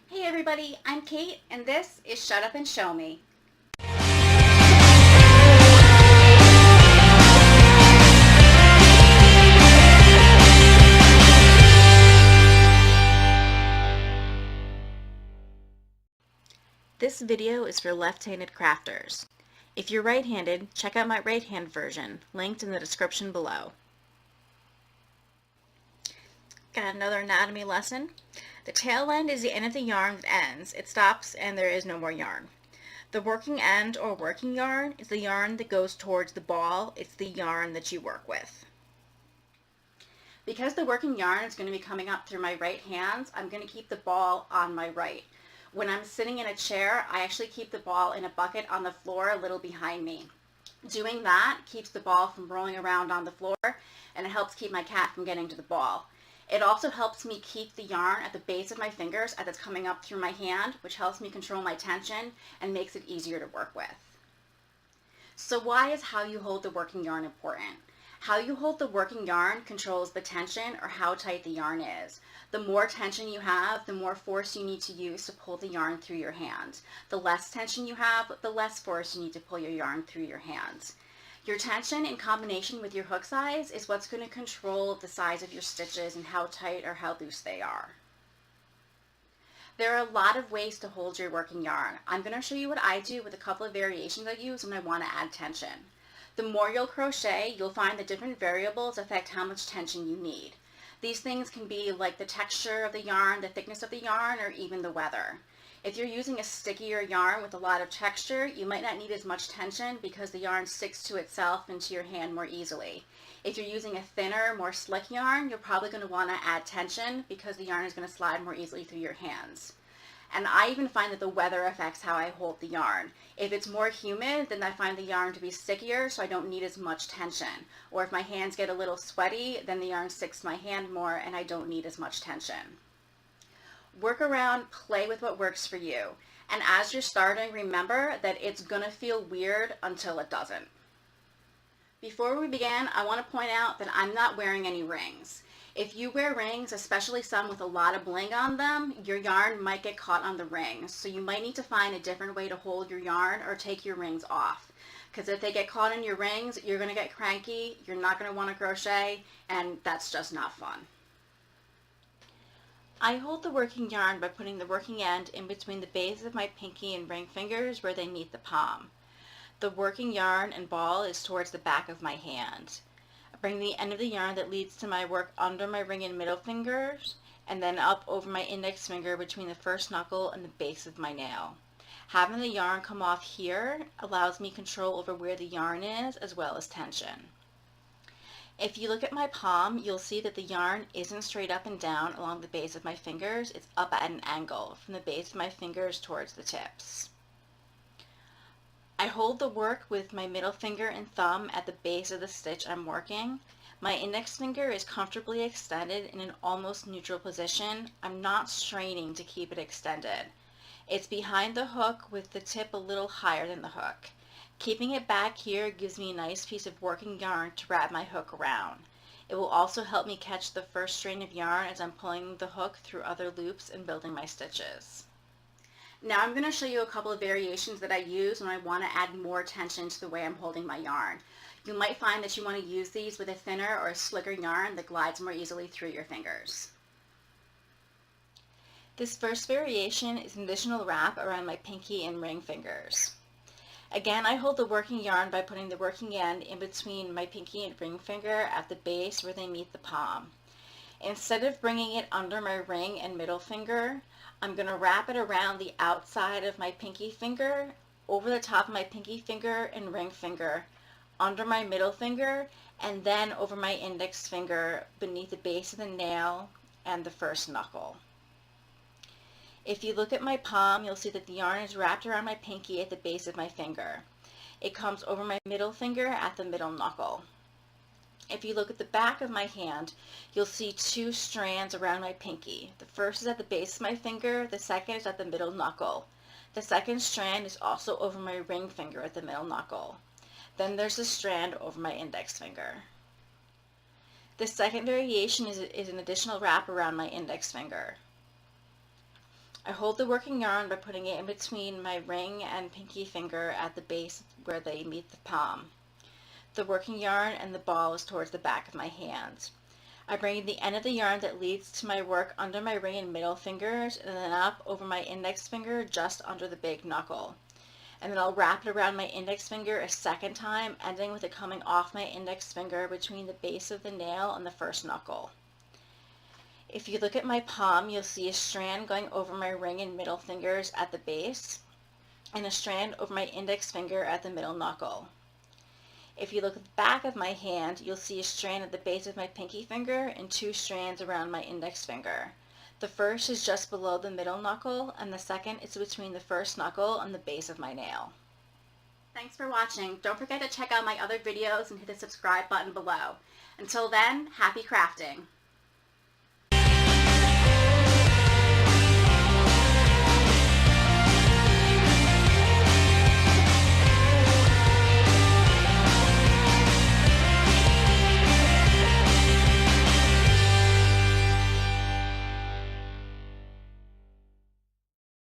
Hey everybody, I'm Kate and this is Shut Up and Show Me. This video is for left-handed crafters. If you're right-handed, check out my right-hand version, linked in the description below. Got another anatomy lesson. The tail end is the end of the yarn that ends. It stops and there is no more yarn. The working end or working yarn is the yarn that goes towards the ball. It's the yarn that you work with. Because the working yarn is going to be coming up through my right hand, I'm going to keep the ball on my right. When I'm sitting in a chair, I actually keep the ball in a bucket on the floor a little behind me. Doing that keeps the ball from rolling around on the floor, and it helps keep my cat from getting to the ball. It also helps me keep the yarn at the base of my fingers as it's coming up through my hand, which helps me control my tension and makes it easier to work with. So why is how you hold the working yarn important? How you hold the working yarn controls the tension or how tight the yarn is. The more tension you have, the more force you need to use to pull the yarn through your hand. The less tension you have, the less force you need to pull your yarn through your hand. Your tension in combination with your hook size is what's going to control the size of your stitches and how tight or how loose they are. There are a lot of ways to hold your working yarn. I'm going to show you what I do with a couple of variations I use when I want to add tension. The more you'll crochet, you'll find that different variables affect how much tension you need. These things can be like the texture of the yarn, the thickness of the yarn, or even the weather. If you're using a stickier yarn with a lot of texture, you might not need as much tension because the yarn sticks to itself and to your hand more easily. If you're using a thinner, more slick yarn, you're probably going to want to add tension because the yarn is going to slide more easily through your hands. And I even find that the weather affects how I hold the yarn. If it's more humid, then I find the yarn to be stickier, so I don't need as much tension. Or if my hands get a little sweaty, then the yarn sticks to my hand more and I don't need as much tension. Work around, play with what works for you. And as you're starting, remember that it's gonna feel weird until it doesn't. Before we begin, I want to point out that I'm not wearing any rings. If you wear rings, especially some with a lot of bling on them, your yarn might get caught on the rings. So you might need to find a different way to hold your yarn or take your rings off. Because if they get caught in your rings, you're going to get cranky, you're not going to want to crochet, and that's just not fun. I hold the working yarn by putting the working end in between the base of my pinky and ring fingers where they meet the palm. The working yarn and ball is towards the back of my hand. I bring the end of the yarn that leads to my work under my ring and middle fingers and then up over my index finger between the first knuckle and the base of my nail. Having the yarn come off here allows me control over where the yarn is as well as tension. If you look at my palm, you'll see that the yarn isn't straight up and down along the base of my fingers. It's up at an angle from the base of my fingers towards the tips. I hold the work with my middle finger and thumb at the base of the stitch I'm working. My index finger is comfortably extended in an almost neutral position. I'm not straining to keep it extended. It's behind the hook with the tip a little higher than the hook. Keeping it back here gives me a nice piece of working yarn to wrap my hook around. It will also help me catch the first strand of yarn as I'm pulling the hook through other loops and building my stitches. Now I'm going to show you a couple of variations that I use when I want to add more tension to the way I'm holding my yarn. You might find that you want to use these with a thinner or a slicker yarn that glides more easily through your fingers. This first variation is an additional wrap around my pinky and ring fingers. Again, I hold the working yarn by putting the working end in between my pinky and ring finger at the base where they meet the palm. Instead of bringing it under my ring and middle finger, I'm going to wrap it around the outside of my pinky finger, over the top of my pinky finger and ring finger, under my middle finger, and then over my index finger beneath the base of the nail and the first knuckle. If you look at my palm, you'll see that the yarn is wrapped around my pinky at the base of my finger. It comes over my middle finger at the middle knuckle. If you look at the back of my hand, you'll see two strands around my pinky. The first is at the base of my finger, the second is at the middle knuckle. The second strand is also over my ring finger at the middle knuckle. Then there's a strand over my index finger. The second variation is an additional wrap around my index finger. I hold the working yarn by putting it in between my ring and pinky finger at the base where they meet the palm. The working yarn and the ball is towards the back of my hand. I bring the end of the yarn that leads to my work under my ring and middle fingers and then up over my index finger just under the big knuckle. And then I'll wrap it around my index finger a second time, ending with it coming off my index finger between the base of the nail and the first knuckle. If you look at my palm, you'll see a strand going over my ring and middle fingers at the base, and a strand over my index finger at the middle knuckle. If you look at the back of my hand, you'll see a strand at the base of my pinky finger and 2 strands around my index finger. The first is just below the middle knuckle, and the second is between the first knuckle and the base of my nail. Thanks for watching. Don't forget to check out my other videos and hit the subscribe button below. Until then, happy crafting!